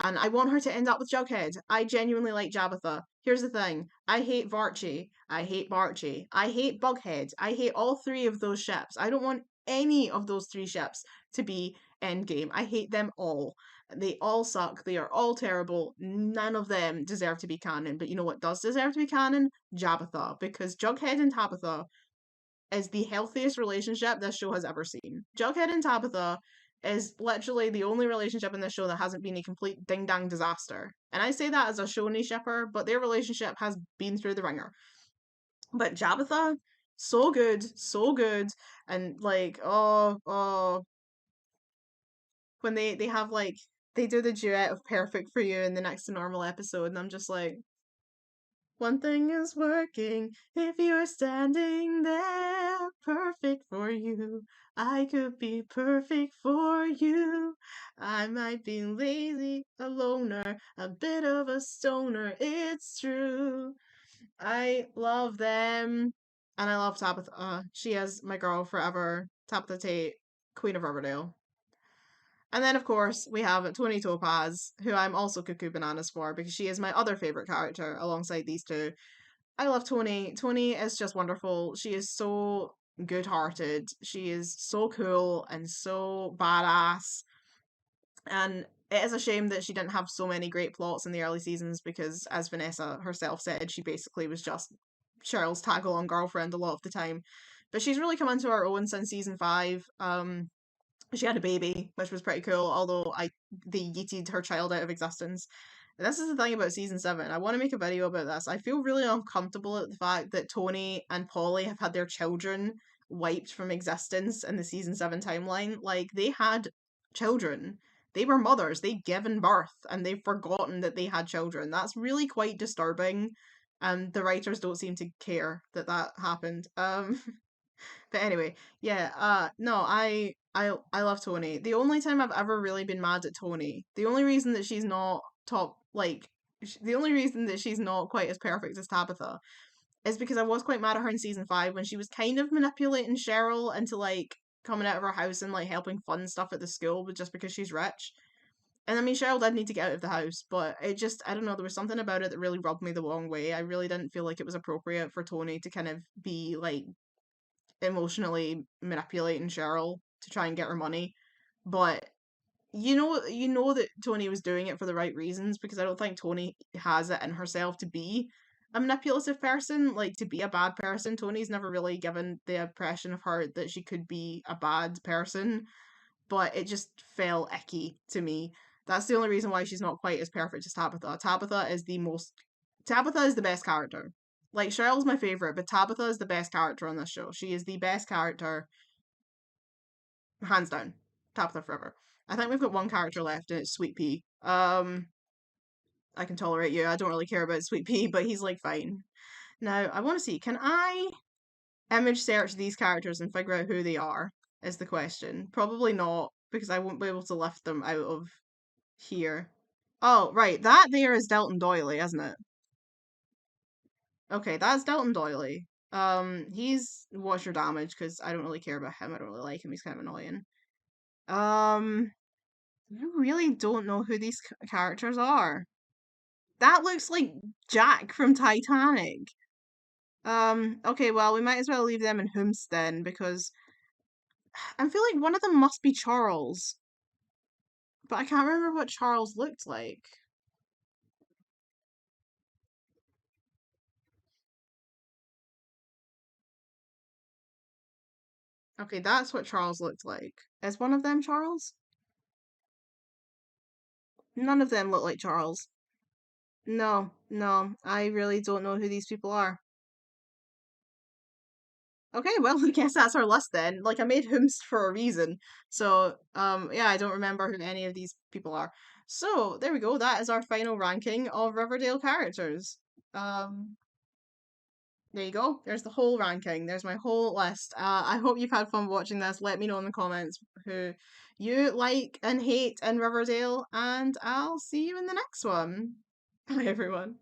and I want her to end up with Jughead. I genuinely like Jabitha. Here's the thing: I hate Varchie, I hate Barchie, I hate Bughead, I hate all 3 of those ships. I don't want any of those 3 ships to be endgame. I hate them all. They all suck. They are all terrible. None of them deserve to be canon. But you know what does deserve to be canon? Jabitha, because Jughead and Tabitha is the healthiest relationship this show has ever seen. Jughead and Tabitha is literally the only relationship in this show that hasn't been a complete ding dang disaster. And I say that as a Shoney shipper, but their relationship has been through the ringer. But Jabitha, so good, so good. And like, when they have like they do the duet of Perfect for You in the Next to Normal episode, and I'm just like, one thing is working if you're standing there, perfect for you. I could be perfect for you. I might be lazy, a loner, a bit of a stoner, it's true. I love them. And I love Tabitha. She is my girl forever. Tabitha Tate, Queen of Riverdale. And then, of course, we have Tony Topaz, who I'm also cuckoo bananas for because she is my other favorite character alongside these two. I love Tony. Tony is just wonderful. She is so good hearted. She is so cool and so badass. And it is a shame that she didn't have so many great plots in the early seasons because, as Vanessa herself said, she basically was just Cheryl's tag along girlfriend a lot of the time. But she's really come into her own since season five. She had a baby, which was pretty cool, although they yeeted her child out of existence. This is the thing about season seven. I want to make a video about this. I feel really uncomfortable at the fact that Tony and Polly have had their children wiped from existence in the season seven timeline. Like, they had children. They were mothers. They'd given birth and they've forgotten that they had children. That's really quite disturbing. And the writers don't seem to care that that happened. But anyway, yeah, no, I love Tony. The only time I've ever really been mad at Tony, the only reason that she's not top, like, the only reason that she's not quite as perfect as Tabitha is because I was quite mad at her in season five when she was kind of manipulating Cheryl into, like, coming out of her house and, like, helping fund stuff at the school, but just because she's rich. And I mean, Cheryl did need to get out of the house, but it just, I don't know, there was something about it that really rubbed me the wrong way. I really didn't feel like it was appropriate for Tony to kind of be, like, emotionally manipulating Cheryl to try and get her money. But you know that Tony was doing it for the right reasons because I don't think Tony has it in herself to be a manipulative person, like to be a bad person. Tony's never really given the impression of her that she could be a bad person, but it just felt icky to me. That's the only reason why she's not quite as perfect as Tabitha. Tabitha is the best character. Like, Cheryl's my favorite, but Tabitha is the best character on this show. She is the best character, hands down. Tabitha forever. I think we've got one character left, and it's Sweet Pea. I can tolerate you. I don't really care about Sweet Pea, but he's like fine. Now, I want to see, can I image search these characters and figure out who they are? Is the question. Probably not, because I won't be able to lift them out of here. Oh, right, that there is Delton Doyley, isn't it? Okay, that's Delton Doyley. He's What's Your Damage, because I don't really care about him. I don't really like him. He's kind of annoying. Um, I really don't know who these characters are. That looks like Jack from Titanic. Okay, well, we might as well leave them in Hoomst then, because I feel like one of them must be Charles, but I can't remember what Charles looked like. Okay, that's what Charles looked like. Is one of them Charles? None of them look like Charles. No, no, I really don't know who these people are. Okay, well, I guess that's our list then. Like, I made Hoomst for a reason. So, yeah, I don't remember who any of these people are. So, there we go. That is our final ranking of Riverdale characters. Um, there you go. There's the whole ranking. There's my whole list. I hope you've had fun watching this. Let me know in the comments who you like and hate in Riverdale, and I'll see you in the next one. Bye, everyone.